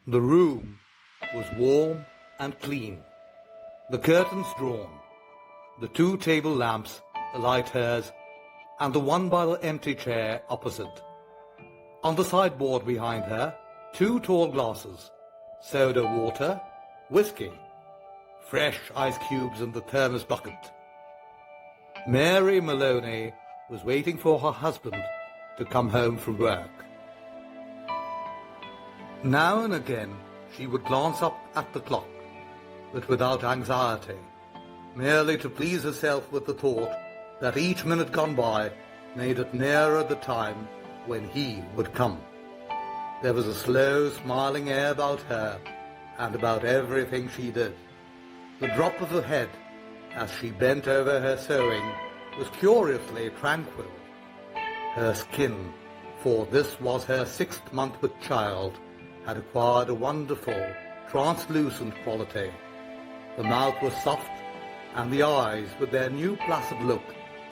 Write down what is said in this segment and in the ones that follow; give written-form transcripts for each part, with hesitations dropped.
The room was warm and clean, the curtains drawn, the 2 table lamps alight hers, and the one by the empty chair opposite. On the sideboard behind her, 2 tall glasses, soda water, whiskey, fresh ice cubes in the thermos bucket. Mary Maloney was waiting for her husband to come home from work. Now and again she would glance up at the clock, but without anxiety, merely to please herself with the thought that each minute gone by made it nearer the time when he would come. There was a slow, smiling air about her and about everything she did. The drop of her head as she bent over her sewing was curiously tranquil. Her skin, for this was her 6th month with child, had acquired a wonderful, translucent quality. The mouth was soft, and the eyes, with their new placid look,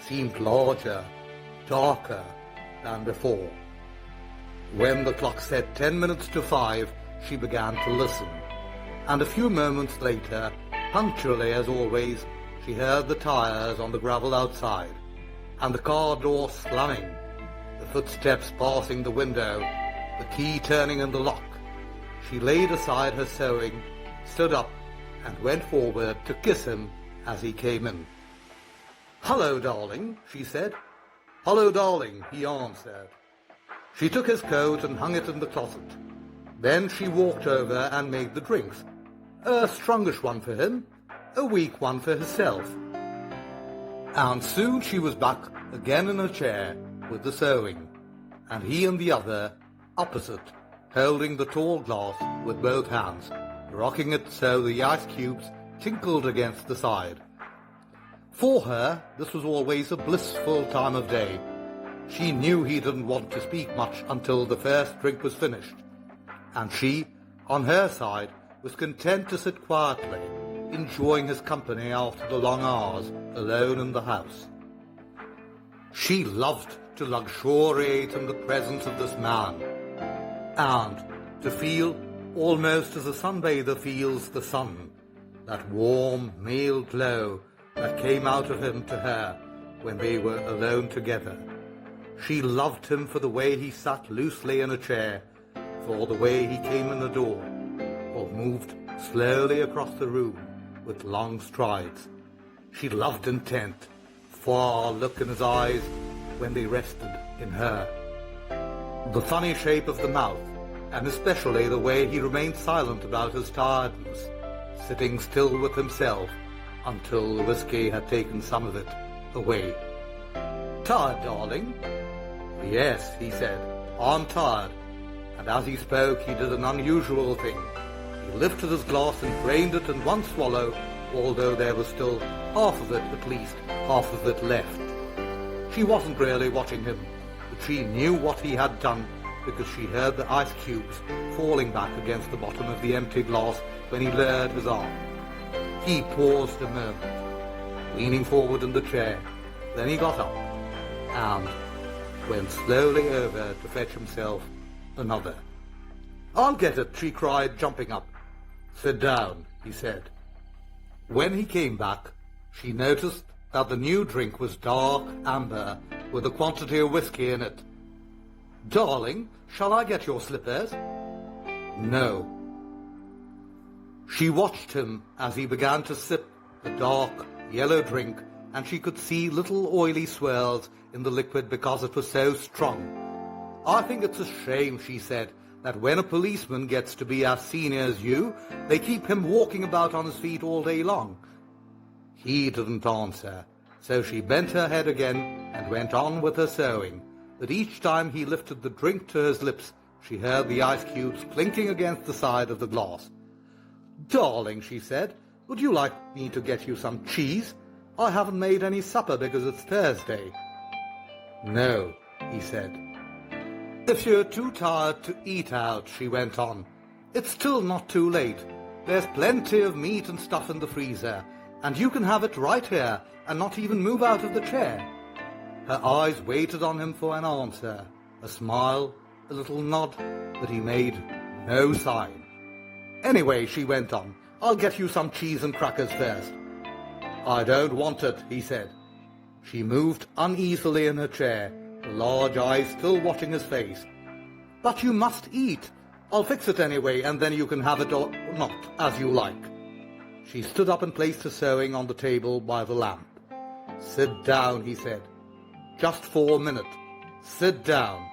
seemed larger, darker than before. When the clock said 10 minutes to 5, she began to listen, and a few moments later, punctually as always, she heard the tires on the gravel outside, and the car door slamming, the footsteps passing the window, the key turning in the lock. She laid aside her sewing, stood up, and went forward to kiss him as he came in. "Hello, darling," she said. "Hello, darling," he answered. She took his coat and hung it in the closet. Then she walked over and made the drinks. A strongish one for him, a weak one for herself. And soon she was back again in her chair with the sewing, and he in the other, opposite, holding the tall glass with both hands, rocking it so the ice cubes tinkled against the side. For her, this was always a blissful time of day. She knew he didn't want to speak much until the first drink was finished, and she, on her side, was content to sit quietly, enjoying his company after the long hours alone in the house. She loved to luxuriate in the presence of this man, and to feel, almost as a sunbather feels the sun, that warm male glow that came out of him to her when they were alone together. She loved him for the way he sat loosely in a chair, for the way he came in the door, or moved slowly across the room with long strides. She loved intent, far look in his eyes when they rested in her. The funny shape of the mouth, and especially the way he remained silent about his tiredness, sitting still with himself until the whiskey had taken some of it away. "Tired, darling?" "Yes," he said, "I'm tired." And as he spoke, he did an unusual thing. He lifted his glass and drained it in one swallow, although there was still half of it, at least, half of it left. She wasn't really watching him, but she knew what he had done because she heard the ice cubes falling back against the bottom of the empty glass when he lowered his arm. He paused a moment, leaning forward in the chair. Then he got up and went slowly over to fetch himself another. "I'll get it," she cried, jumping up. "Sit down," he said. When he came back, she noticed that the new drink was dark amber with a quantity of whiskey in it. "Darling, shall I get your slippers?" "No." She watched him as he began to sip the dark yellow drink, and she could see little oily swirls in the liquid because it was so strong. "I think it's a shame," she said, "that when a policeman gets to be as senior as you, they keep him walking about on his feet all day long." He didn't answer, so she bent her head again and went on with her sewing. But each time he lifted the drink to his lips, she heard the ice cubes clinking against the side of the glass. "Darling," she said, "would you like me to get you some cheese? I haven't made any supper because it's Thursday." "No," he said. "If you're too tired to eat out," she went on, "it's still not too late. There's plenty of meat and stuff in the freezer, and you can have it right here and not even move out of the chair." Her eyes waited on him for an answer, a smile, a little nod, but he made no sign. Anyway, she went on, I'll get you some cheese and crackers first. I don't want it, he said. She moved uneasily in her chair, the large eyes still watching his face. But you must eat. I'll fix it anyway, and then you can have it or not, as you like. She stood up and placed her sewing on the table by the lamp. Sit down, he said. Just for a minute. Sit down.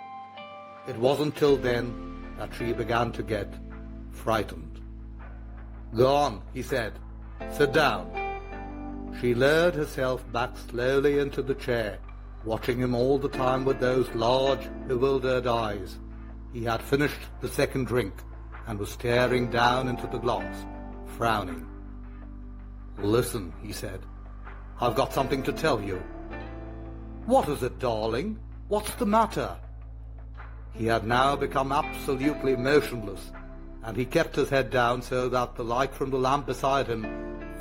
It wasn't till then that she began to get frightened. Go on, he said. Sit down. She lowered herself back slowly into the chair, watching him all the time with those large, bewildered eyes. He had finished the second drink and was staring down into the glass, frowning. Listen, he said. I've got something to tell you. What is it, darling? What's the matter? He had now become absolutely motionless, and he kept his head down so that the light from the lamp beside him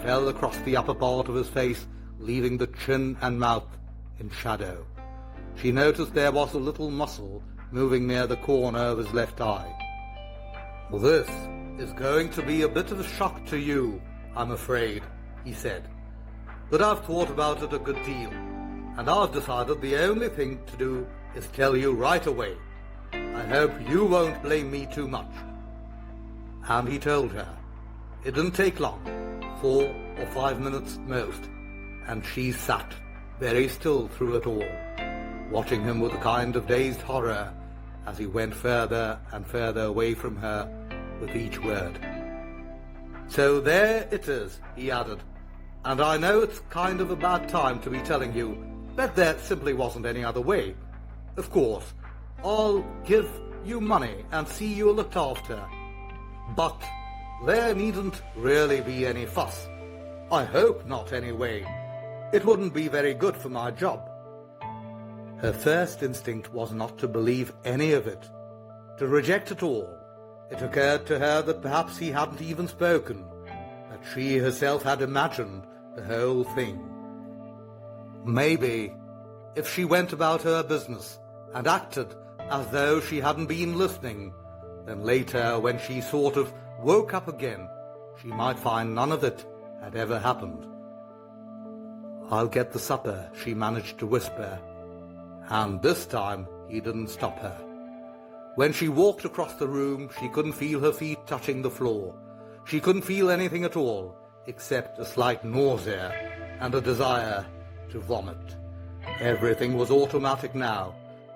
fell across the upper part of his face, leaving the chin and mouth in shadow. She noticed there was a little muscle moving near the corner of his left eye. This is going to be a bit of a shock to you, I'm afraid, he said. But I've thought about it a good deal, and I've decided the only thing to do is tell you right away. I hope you won't blame me too much. And he told her. It didn't take long, 4 or 5 minutes most, and she sat very still through it all, watching him with a kind of dazed horror as he went further and further away from her with each word. So there it is, he added, and I know it's kind of a bad time to be telling you, but there simply wasn't any other way. Of course, I'll give you money and see you looked after, but there needn't really be any fuss. I hope not, anyway. It wouldn't be very good for my job. Her first instinct was not to believe any of it, to reject it all. It occurred to her that perhaps he hadn't even spoken, that she herself had imagined the whole thing. Maybe, if she went about her business and acted as though she hadn't been listening, then later, when she sort of woke up again, she might find none of it had ever happened. I'll get the supper, she managed to whisper, and this time he didn't stop her. When she walked across the room, she couldn't feel her feet touching the floor. She couldn't feel anything at all, except a slight nausea and a desire to vomit. Everything was automatic now,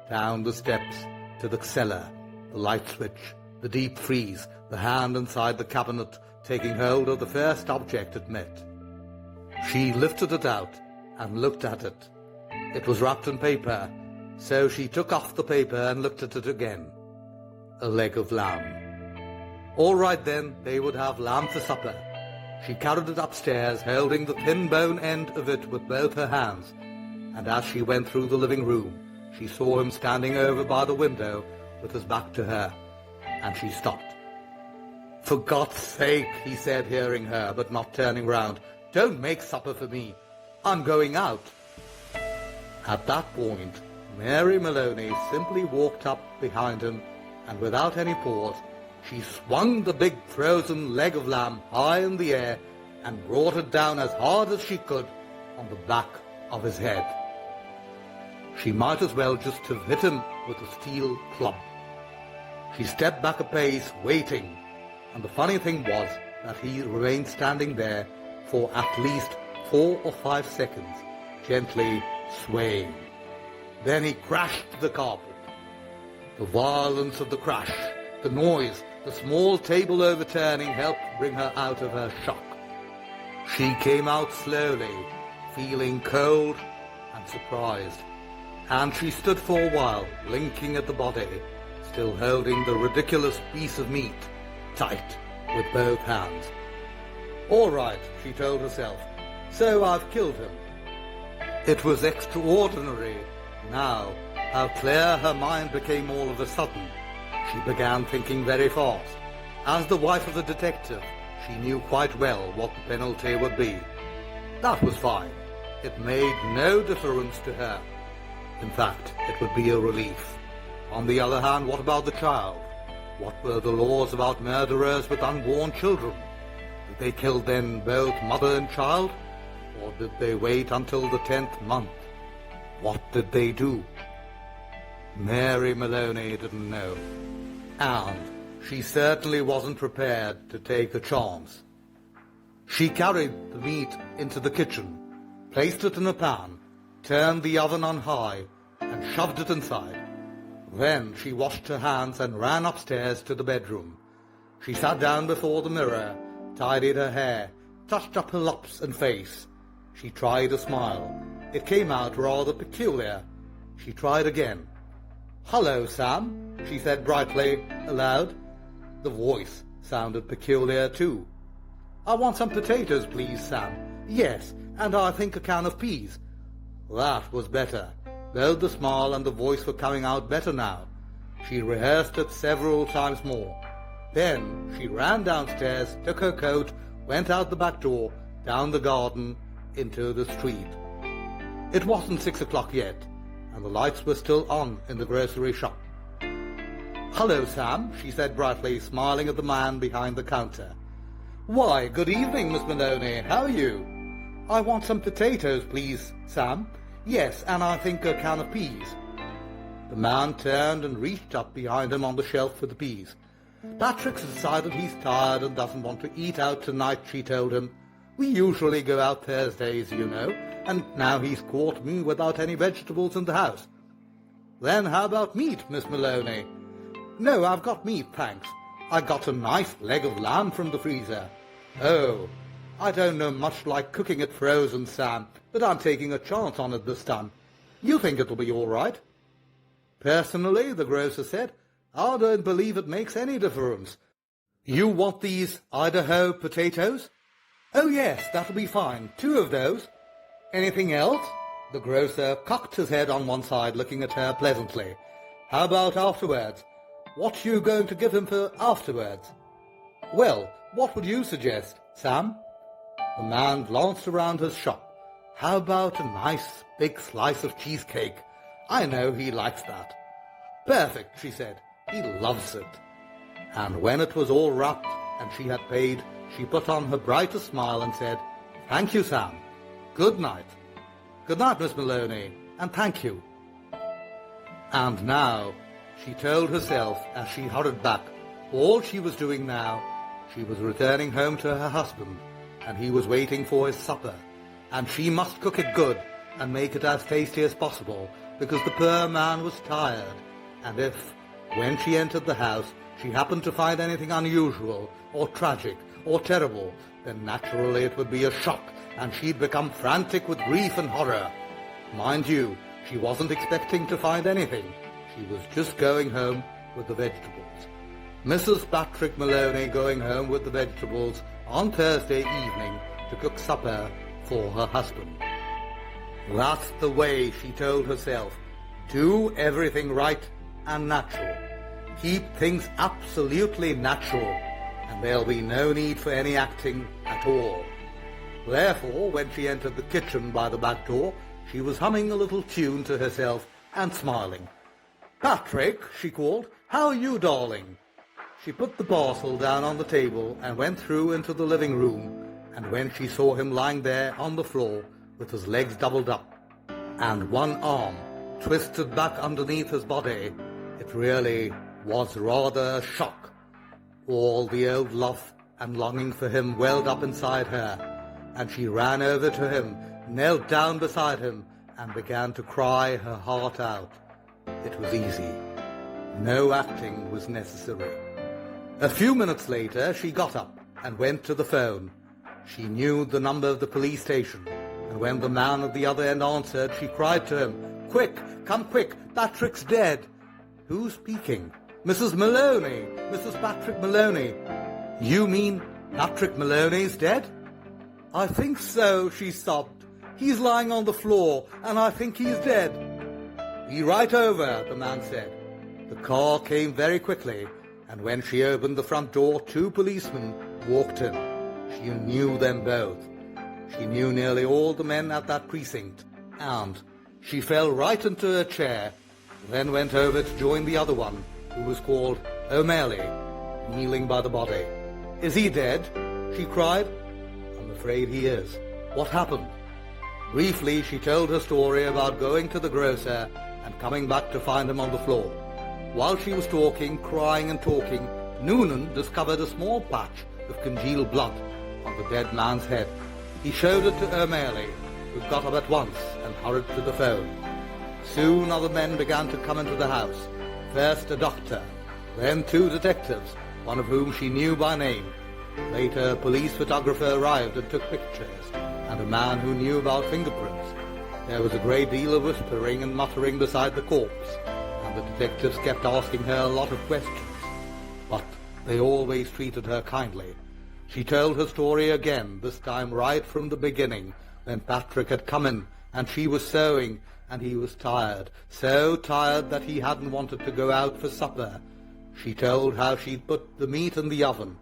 down the steps, to the cellar, the light switch, the deep freeze, the hand inside the cabinet taking hold of the first object it met. She lifted it out and looked at it. It was wrapped in paper, so she took off the paper and looked at it again. A leg of lamb. All right then, they would have lamb for supper. She carried it upstairs, holding the thin bone end of it with both her hands, and as she went through the living room, she saw him standing over by the window with his back to her, and she stopped. For God's sake, he said, hearing her, but not turning round, don't make supper for me. I'm going out. At that point, Mary Maloney simply walked up behind him, and without any pause, she swung the big frozen leg of lamb high in the air and brought it down as hard as she could on the back of his head. She might as well just have hit him with a steel club. She stepped back a pace, waiting, and the funny thing was that he remained standing there for at least 4 or 5 seconds, gently swaying. Then he crashed to the carpet. The violence of the crash, the noise, the small table overturning helped bring her out of her shock. She came out slowly, feeling cold and surprised, and she stood for a while, blinking at the body, still holding the ridiculous piece of meat tight with both hands. All right, she told herself, so I've killed him. It was extraordinary now how clear her mind became all of a sudden. She began thinking very fast. As the wife of a detective, she knew quite well what the penalty would be. That was fine. It made no difference to her. In fact, it would be a relief. On the other hand, what about the child? What were the laws about murderers with unborn children? Did they kill then both mother and child? Or did they wait until the 10th month? What did they do? Mary Maloney didn't know. And she certainly wasn't prepared to take a chance. She carried the meat into the kitchen, placed it in a pan, turned the oven on high, and shoved it inside. Then she washed her hands and ran upstairs to the bedroom. She sat down before the mirror, tidied her hair, touched up her lips and face. She tried a smile. It came out rather peculiar. She tried again. "Hello, Sam," she said brightly, aloud. The voice sounded peculiar too. "I want some potatoes, please, Sam." "Yes, and I think a can of peas." That was better. Both the smile and the voice were coming out better now. She rehearsed it several times more. Then she ran downstairs, took her coat, went out the back door, down the garden, into the street. It wasn't 6 o'clock yet, and the lights were still on in the grocery shop. "Hello, Sam," she said brightly, smiling at the man behind the counter. "Why, good evening, Miss Maloney. How are you?" "I want some potatoes, please, Sam." "Yes, and I think a can of peas." The man turned and reached up behind him on the shelf for the peas. "Patrick's decided he's tired and doesn't want to eat out tonight," she told him. "We usually go out Thursdays, you know, and now he's caught me without any vegetables in the house." "Then how about meat, Miss Maloney?" "No, I've got meat, thanks. I got a nice leg of lamb from the freezer." "Oh, I don't know much like cooking it frozen, Sam, but I'm taking a chance on it this time. You think it'll be all right?" "Personally," the grocer said, "I don't believe it makes any difference. You want these Idaho potatoes?" "Oh, yes, that'll be fine. 2 of those." "Anything else?" The grocer cocked his head on one side, looking at her pleasantly. "How about afterwards? What are you going to give him for afterwards?" "Well, what would you suggest, Sam?" The man glanced around his shop. "How about a nice big slice of cheesecake? I know he likes that." "Perfect," she said. "He loves it." And when it was all wrapped and she had paid, she put on her brightest smile and said, "Thank you, Sam. Good night." "Good night, Miss Maloney, and thank you." And now, she told herself as she hurried back, all she was doing now, she was returning home to her husband, and he was waiting for his supper, and she must cook it good and make it as tasty as possible, because the poor man was tired, and if, when she entered the house, she happened to find anything unusual, or tragic, or terrible, then naturally it would be a shock, and she'd become frantic with grief and horror. Mind you, she wasn't expecting to find anything. She was just going home with the vegetables. Mrs. Patrick Maloney going home with the vegetables on Thursday evening to cook supper for her husband. That's the way, she told herself. Do everything right and natural. Keep things absolutely natural, and there'll be no need for any acting at all. Therefore, when she entered the kitchen by the back door, she was humming a little tune to herself and smiling. "Patrick," she called, "how are you, darling?" She put the parcel down on the table and went through into the living room, and when she saw him lying there on the floor with his legs doubled up and one arm twisted back underneath his body, it really was rather a shock. All the old love and longing for him welled up inside her, and she ran over to him, knelt down beside him, and began to cry her heart out. It was easy. No acting was necessary. A few minutes later, she got up and went to the phone. She knew the number of the police station, and when the man at the other end answered, she cried to him, "Quick, come quick, Patrick's dead." "Who's speaking?" "Mrs. Maloney, Mrs. Patrick Maloney." "You mean Patrick Maloney's dead?" "I think so," she sobbed. "He's lying on the floor, and I think he's dead." "Be right over," the man said. The car came very quickly, and when she opened the front door, 2 policemen walked in. She knew them both. She knew nearly all the men at that precinct, and she fell right into her chair, then went over to join the other one, who was called O'Malley, kneeling by the body. "Is he dead?" she cried. "I'm afraid he is. What happened?" Briefly, she told her story about going to the grocer and coming back to find him on the floor. While she was talking, crying and talking, Noonan discovered a small patch of congealed blood on the dead man's head. He showed it to O'Malley, who got up at once and hurried to the phone. Soon other men began to come into the house. First a doctor, then 2 detectives, one of whom she knew by name. Later a police photographer arrived and took pictures, and a man who knew about fingerprints. There was a great deal of whispering and muttering beside the corpse, and the detectives kept asking her a lot of questions. But they always treated her kindly. She told her story again, this time right from the beginning, when Patrick had come in, and she was sewing, and he was tired, so tired that he hadn't wanted to go out for supper. She told how she'd put the meat in the oven.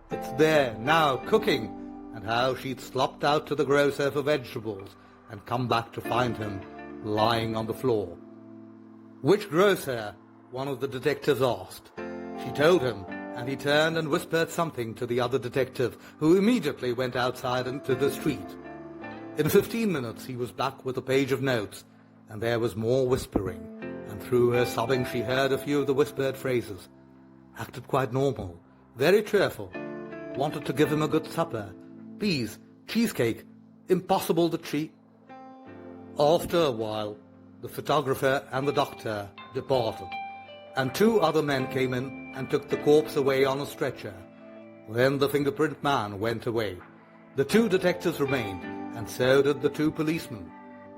It's there, now, cooking, and how she'd slopped out to the grocer for vegetables and come back to find him lying on the floor. "Which grocer?" one of the detectives asked. She told him, and he turned and whispered something to the other detective, who immediately went outside into the street. In 15 minutes he was back with a page of notes, and there was more whispering, and through her sobbing she heard a few of the whispered phrases. Acted quite normal, very cheerful. Wanted to give him a good supper. Peas, cheesecake, impossible that she... After a while, the photographer and the doctor departed, and 2 other men came in and took the corpse away on a stretcher. Then the fingerprint man went away. The 2 detectives remained, and so did the 2 policemen.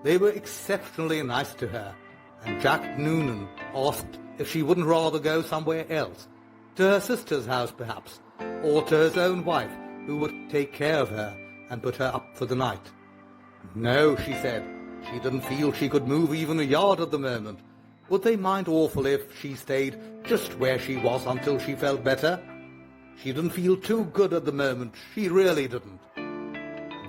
They were exceptionally nice to her, and Jack Noonan asked if she wouldn't rather go somewhere else, to her sister's house perhaps, or to his own wife, who would take care of her and put her up for the night. No, she said, she didn't feel she could move even a yard at the moment. Would they mind awfully if she stayed just where she was until she felt better? She didn't feel too good at the moment, she really didn't.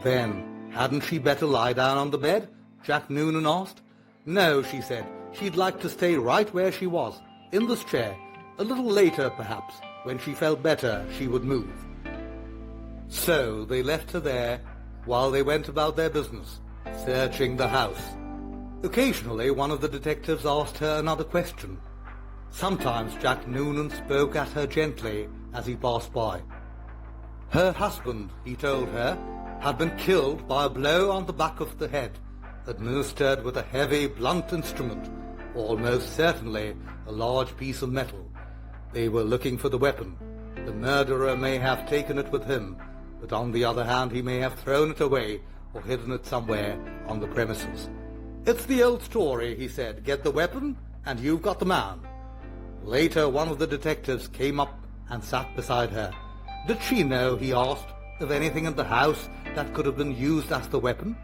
Then, hadn't she better lie down on the bed? Jack Noonan asked. No, she said, she'd like to stay right where she was, in this chair. A little later, perhaps, when she felt better, she would move. So they left her there while they went about their business, searching the house. Occasionally, one of the detectives asked her another question. Sometimes Jack Noonan spoke at her gently as he passed by. Her husband, he told her, had been killed by a blow on the back of the head, administered with a heavy, blunt instrument, almost certainly a large piece of metal. They were looking for the weapon. The murderer may have taken it with him, but on the other hand he may have thrown it away or hidden it somewhere on the premises. It's the old story, he said. Get the weapon, and you've got the man. Later, one of the detectives came up and sat beside her. Did she know, he asked, of anything in the house that could have been used as the weapon?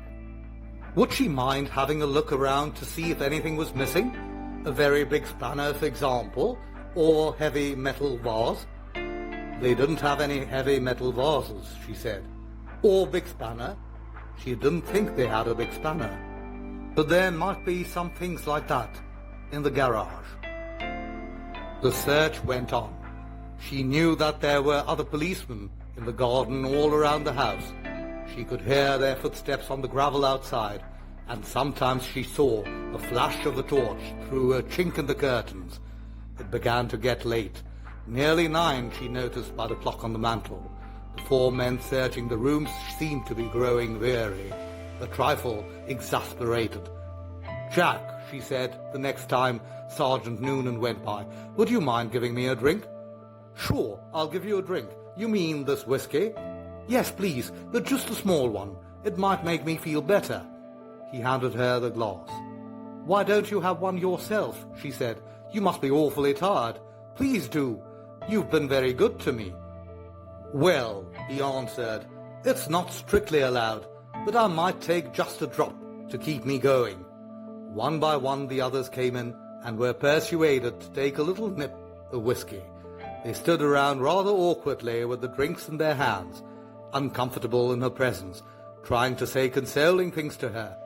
Would she mind having a look around to see if anything was missing? A very big spanner, for example, or heavy metal vase? They didn't have any heavy metal vases, she said. Or big spanner. She didn't think they had a big spanner. But there might be some things like that in the garage. The search went on. She knew that there were other policemen in the garden all around the house. She could hear their footsteps on the gravel outside, and sometimes she saw a flash of a torch through a chink in the curtains. It began to get late. Nearly 9, she noticed by the clock on the mantel. The 4 men searching the rooms seemed to be growing weary, a trifle exasperated. Jack, she said, the next time Sergeant Noonan went by, would you mind giving me a drink? Sure, I'll give you a drink. You mean this whiskey? Yes, please, but just a small one. It might make me feel better. He handed her the glass. Why don't you have one yourself? She said. You must be awfully tired. Please do. You've been very good to me. Well, he answered, it's not strictly allowed, but I might take just a drop to keep me going. One by one the others came in and were persuaded to take a little nip of whiskey. They stood around rather awkwardly with the drinks in their hands, uncomfortable in her presence, trying to say consoling things to her.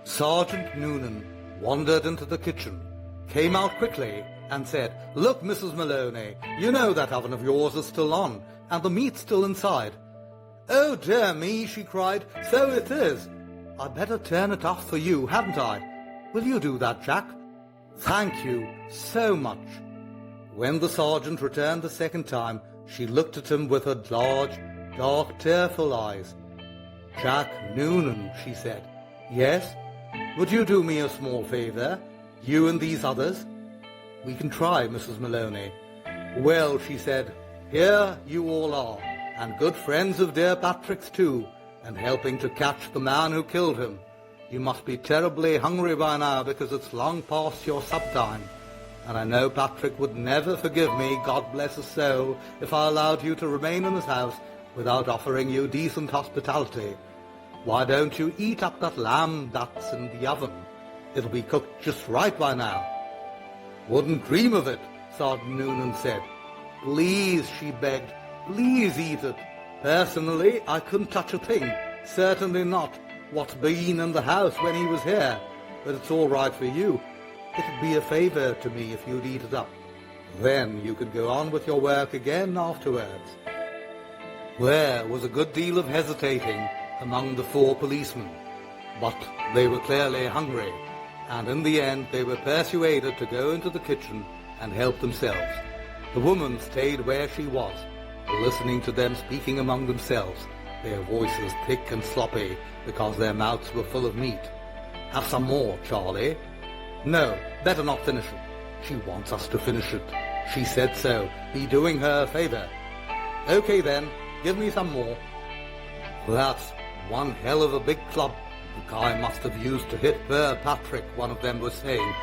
Sergeant Noonan wandered into the kitchen, came out quickly, and said, "Look, Mrs. Maloney, you know that oven of yours is still on, and the meat's still inside." "Oh, dear me," she cried, "so it is. I'd better turn it off for you, hadn't I? Will you do that, Jack?" "Thank you so much." When the sergeant returned the second time, she looked at him with her large, dark, tearful eyes. "Jack Noonan," she said. "Yes? Would you do me a small favour, you and these others?" "We can try, Mrs. Maloney." "Well," she said, "here you all are, and good friends of dear Patrick's too, and helping to catch the man who killed him. You must be terribly hungry by now, because it's long past your sup time. And I know Patrick would never forgive me, God bless his soul, if I allowed you to remain in his house without offering you decent hospitality. Why don't you eat up that lamb that's in the oven? It'll be cooked just right by now." "Wouldn't dream of it," Sergeant Noonan said. "Please," she begged, "please eat it. Personally, I couldn't touch a thing, certainly not what's been in the house when he was here, but it's all right for you. It'd be a favour to me if you'd eat it up. Then you could go on with your work again afterwards." There was a good deal of hesitating among the 4 policemen, but they were clearly hungry, and in the end they were persuaded to go into the kitchen and help themselves. The woman stayed where she was, listening to them speaking among themselves, their voices thick and sloppy because their mouths were full of meat. "Have some more, Charlie." "No, better not finish it. She wants us to finish it. She said so. Be doing her a favour." "Okay then, give me some more." "That's one hell of a big club the guy must have used to hit poor Patrick," one of them was saying.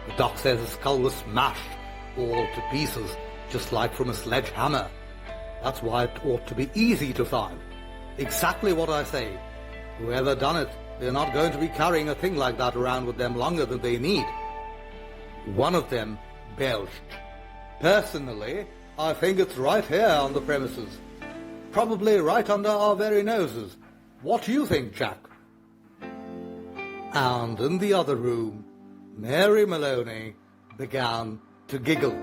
"The doc says his skull was smashed all to pieces, just like from a sledgehammer. That's why it ought to be easy to find. Exactly what I say. Whoever done it, they're not going to be carrying a thing like that around with them longer than they need." One of them belched. "Personally, I think it's right here on the premises. Probably right under our very noses. What do you think, Jack?" And in the other room, Mary Maloney began to giggle.